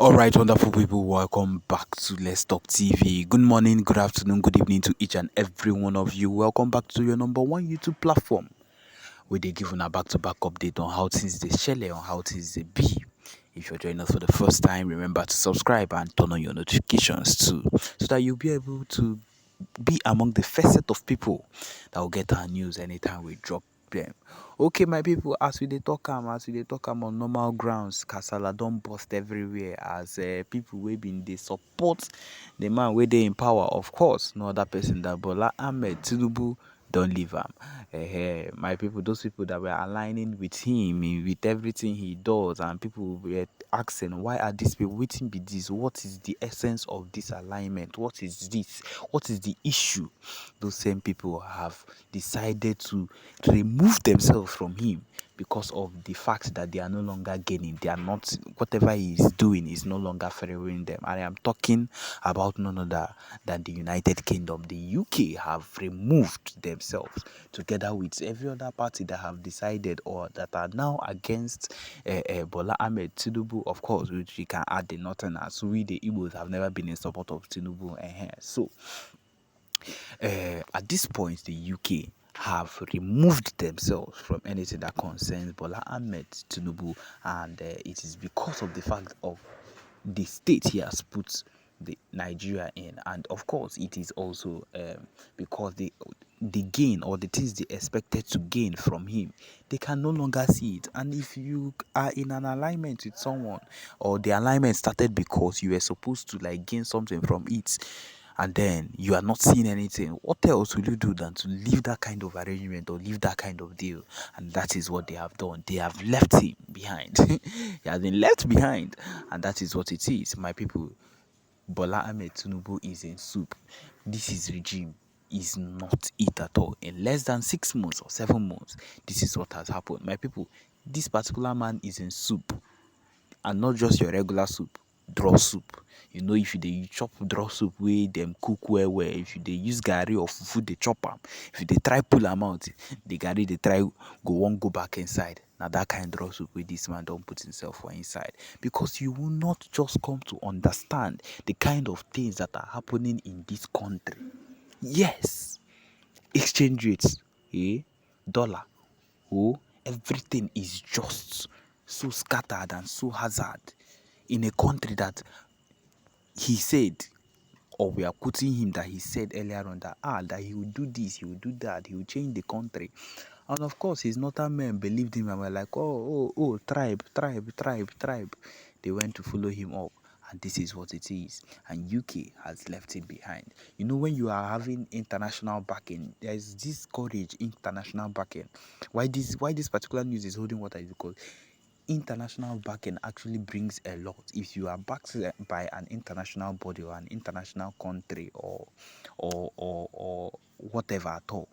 All right, wonderful people, welcome back to Let's Talk TV. Good morning, good afternoon, good evening to each and every one of you. Welcome back to your number one YouTube platform, where they give a back-to-back update on how things they shell, on how things they be. If you're joining us for the first time, remember to subscribe and turn on your notifications too, so that you'll be able to be among the first set of people that will get our news anytime we drop them. Okay, my people, as we dey talk am on normal grounds, kasala don burst everywhere as people wey been dey support the man wey dey in power. Of course, no other person than Bola Ahmed Tinubu don leave am. My people, those people that were aligning with him with everything he does, and people were asking, why are these people, wetin be this, what is the essence of this alignment, what is this, what is the issue? Those same people have decided to remove themselves from him because of the fact that they are no longer gaining. They are not, whatever he is doing is no longer favoring them. I am talking about none other than the United Kingdom. The UK have removed themselves together with every other party that have decided or that are now against Bola Ahmed Tinubu, of course, which we can add the Northerners. We, the Igbos, have never been in support of Tinubu. So, at this point, the UK have removed themselves from anything that concerns Bola Ahmed Tinubu, and it is because of the fact of the state he has put the Nigeria in, and of course, it is also because the gain or the things they expected to gain from him, they can no longer see it. And if you are in an alignment with someone, or the alignment started because you were supposed to like gain something from it, and then you are not seeing anything, what else will you do than to leave that kind of arrangement or leave that kind of deal? And that is what they have done. They have left him behind. He has been left behind, and that is what it is. My people, Bola Ahmed Tinubu is in soup. This is regime is not it at all. In less than 6 months or 7 months, this is what has happened. My people, this particular man is in soup, and not just your regular soup, draw soup. You know, if you dey chop draw soup wey dem cook well well, if you dey use garri or fufu dey chop am, if you dey try pull am out, the garri dey try wan go back inside. Na that kind draw soup wey this man don put himself for inside, because you will not just come to understand the kind of things that are happening in this country. Yes, exchange rates, dollar, everything is just so scattered and so hazard in a country that he said, or we are quoting him, that he said earlier on that he will do this, he will do that, he will change the country. And of course, his northern men believed him and were like, tribe. They went to follow him up. And this is what it is. And UK has left him behind. You know, when you are having international backing, there is this courage, international backing. Why this particular news is holding water is because international backing actually brings a lot. If you are backed by an international body or an international country or whatever at all,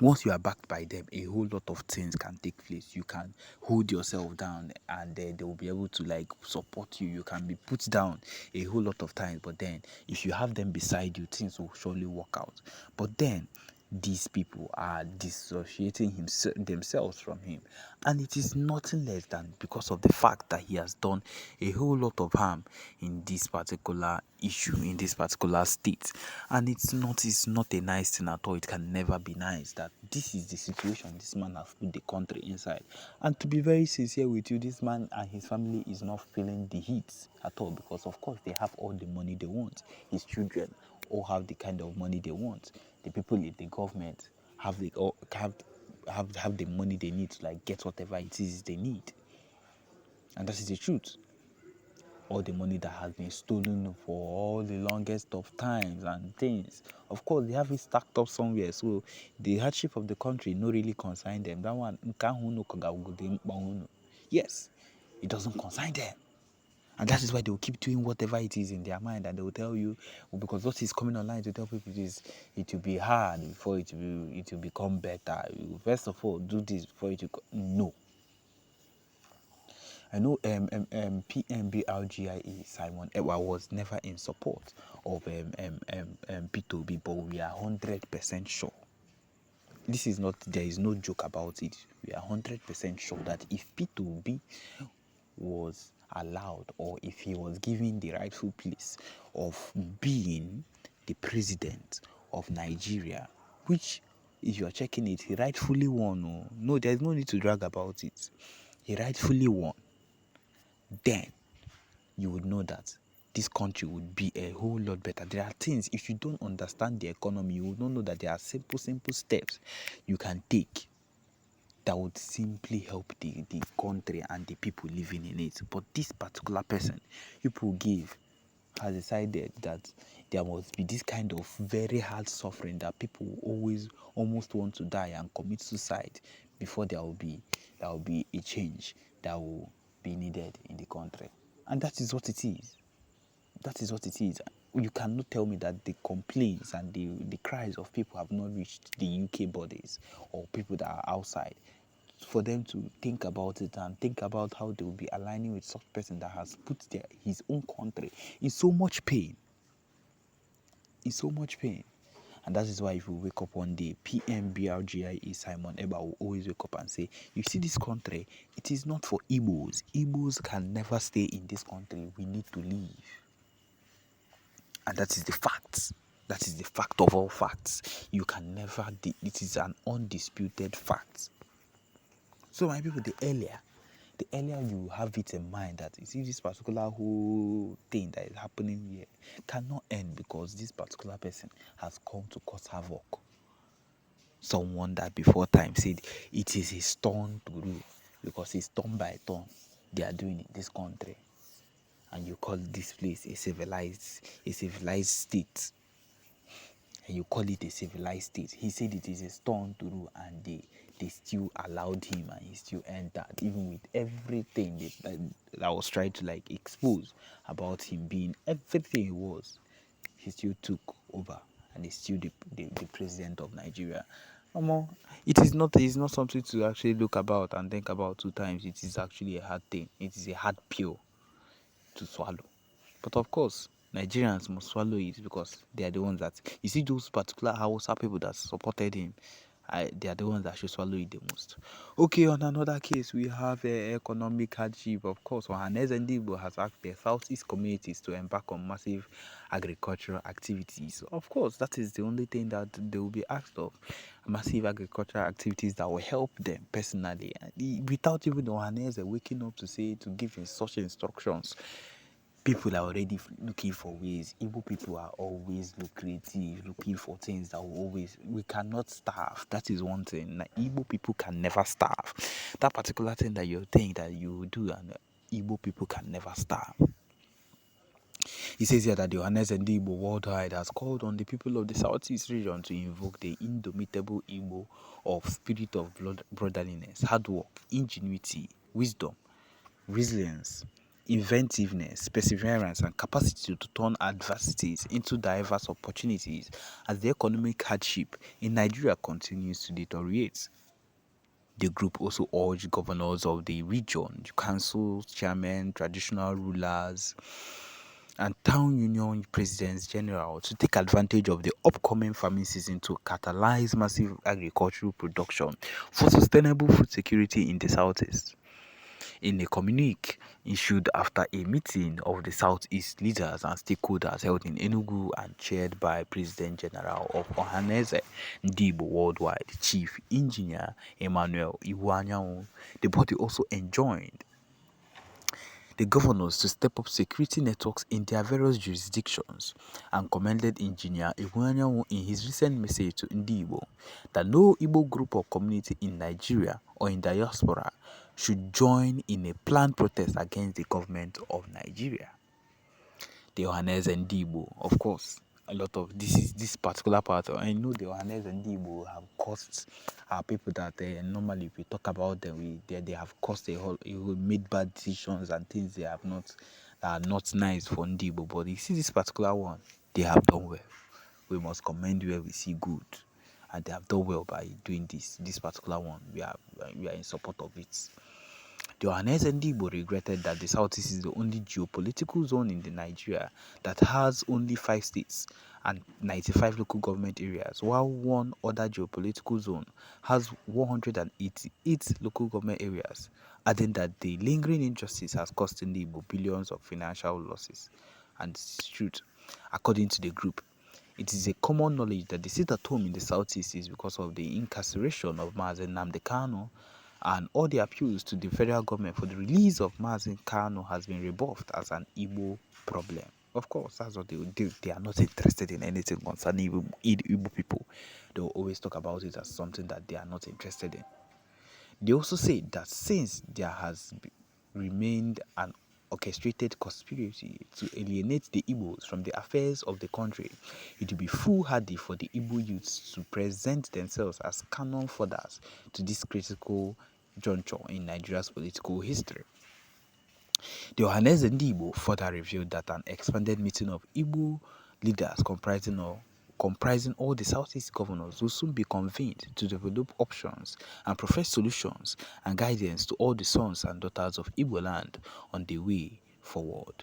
once you are backed by them, a whole lot of things can take place. You can hold yourself down, and they will be able to like support you. You can be put down a whole lot of times, but then if you have them beside you, things will surely work out. But then these people are dissociating themselves from him, and it is nothing less than because of the fact that he has done a whole lot of harm in this particular issue, in this particular state. And it's not a nice thing at all. It can never be nice that this is the situation this man has put the country inside. And to be very sincere with you, this man and his family is not feeling the heat at all, because of course they have all the money they want. His children all have the kind of money they want. The people in the government have the money they need to like get whatever it is they need. And that is the truth. All the money that has been stolen for all the longest of times and things, of course they have it stacked up somewhere, so the hardship of the country no really concern them. That one, yes, it doesn't concern them. And that is why they will keep doing whatever it is in their mind, and they will tell you, because what is coming online to tell people is it will be hard before it will become better. You first of all do this before it will no. I know PMBRGIE Simon Ewa was never in support of P2B, but we are 100% sure. This is not, there is no joke about it. We are 100% sure that if P2B was allowed, or if he was given the rightful place of being the president of Nigeria, which, if you are checking it, he rightfully won. Oh. No, there's no need to drag about it. He rightfully won. Then you would know that this country would be a whole lot better. There are things, if you don't understand the economy, you would not know that there are simple steps you can take that would simply help the country and the people living in it. But this particular person people give has decided that there must be this kind of very hard suffering that people always almost want to die and commit suicide before there will be a change that will be needed in the country. And that is what it is. That is what it is. You cannot tell me that the complaints and the cries of people have not reached the UK bodies or people that are outside for them to think about it and think about how they will be aligning with such person that has put his own country in so much pain. In so much pain. And that is why if you wake up one day, PMBRGIA Simon Eba will always wake up and say, you see this country, it is not for Igbos. Igbos can never stay in this country. We need to leave. And that is the fact. That is the fact of all facts. You can never, it is an undisputed fact. So my people, the earlier you have it in mind that you see this particular whole thing that is happening here cannot end because this particular person has come to cause havoc. Someone that before time said it is his turn to rule because it's turn by turn they are doing in this country, and you call this place a civilized state, and you call it a civilized state. He said it is his turn to rule, and they still allowed him, and he still entered, even with everything that was trying to like expose about him being everything he was. He still took over, and he's still the president of Nigeria. It's not something to actually look about and think about 2 times. It is actually a hard thing. It is a hard pill to swallow. But of course, Nigerians must swallow it because they are the ones that, you see, those particular Hausa people that supported him, they are the ones that should swallow it the most. Okay, on another case, we have economic hardship. Of course, Ohaneze Ndigbo has asked the Southeast communities to embark on massive agricultural activities. Of course, that is the only thing that they will be asked of. Massive agricultural activities that will help them personally, without even Ohaneze waking up to give him such instructions. People are already looking for ways. Igbo people are always lucrative, looking for things that will always. We cannot starve. That is one thing. Like, Igbo people can never starve. That particular thing that you think that you do, and Igbo people can never starve. He says here that the Johannes and Igbo worldwide has called on the people of the Southeast region to invoke the indomitable Igbo of spirit of brotherliness, hard work, ingenuity, wisdom, resilience, inventiveness, perseverance, and capacity to turn adversities into diverse opportunities as the economic hardship in Nigeria continues to deteriorate. The group also urged governors of the region, council chairmen, traditional rulers, and town union presidents general to take advantage of the upcoming farming season to catalyze massive agricultural production for sustainable food security in the Southeast. In a communique issued after a meeting of the Southeast leaders and stakeholders held in Enugu and chaired by President General of Ohaneze Ndigbo Worldwide, Chief Engineer Emmanuel Iwanyanwu, the body also enjoined the governors to step up security networks in their various jurisdictions and commended Engineer Iwanyanwu in his recent message to Ndigbo that no Igbo group or community in Nigeria or in diaspora should join in a planned protest against the government of Nigeria. The Ohaneze Ndigbo, of course, a lot of this particular part. I know the Ohaneze Ndigbo have caused people that normally if we talk about them, they have caused made bad decisions and things they have not that are not nice for Ndigbo. But you see this particular one, they have done well. We must commend where we see good, and they have done well by doing this particular one. We are in support of it. The Ohanes and Igbo regretted that the Southeast is the only geopolitical zone in the Nigeria that has only 5 states and 95 local government areas, while one other geopolitical zone has 188 local government areas, adding that the lingering injustice has cost the Igbo billions of financial losses. And this is true. According to the group, it is a common knowledge that the seat at home in the Southeast is because of the incarceration of Mazen Nnamdi Kanu, and all the appeals to the federal government for the release of Mazen Kanu has been rebuffed as an Igbo problem. Of course, that's what they will do. They are not interested in anything concerning Igbo people. They will always talk about it as something that they are not interested in. They also say that since there has remained an orchestrated conspiracy to alienate the Igbos from the affairs of the country, it will be foolhardy for the Igbo youths to present themselves as cannon fodders to this critical juncture in Nigeria's political history. The Ohaneze Igbo further revealed that an expanded meeting of Igbo leaders comprising all the Southeast governors will soon be convened to develop options and profess solutions and guidance to all the sons and daughters of Igbo land on the way forward,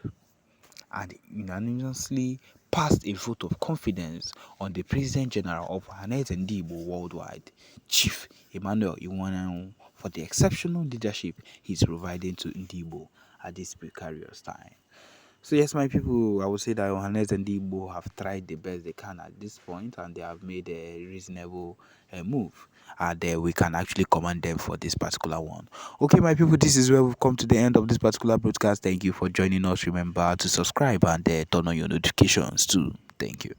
and unanimously passed a vote of confidence on the President General of Ohaneze Igbo worldwide, Chief Emmanuel Iwuanyanwu, for the exceptional leadership he's providing to Igbo at this precarious time. So yes, my people, I would say that Ohanes and Igbo have tried the best they can at this point, and they have made a reasonable move. And we can actually commend them for this particular one. Okay, my people, this is where we've come to the end of this particular broadcast. Thank you for joining us. Remember to subscribe and turn on your notifications too. Thank you.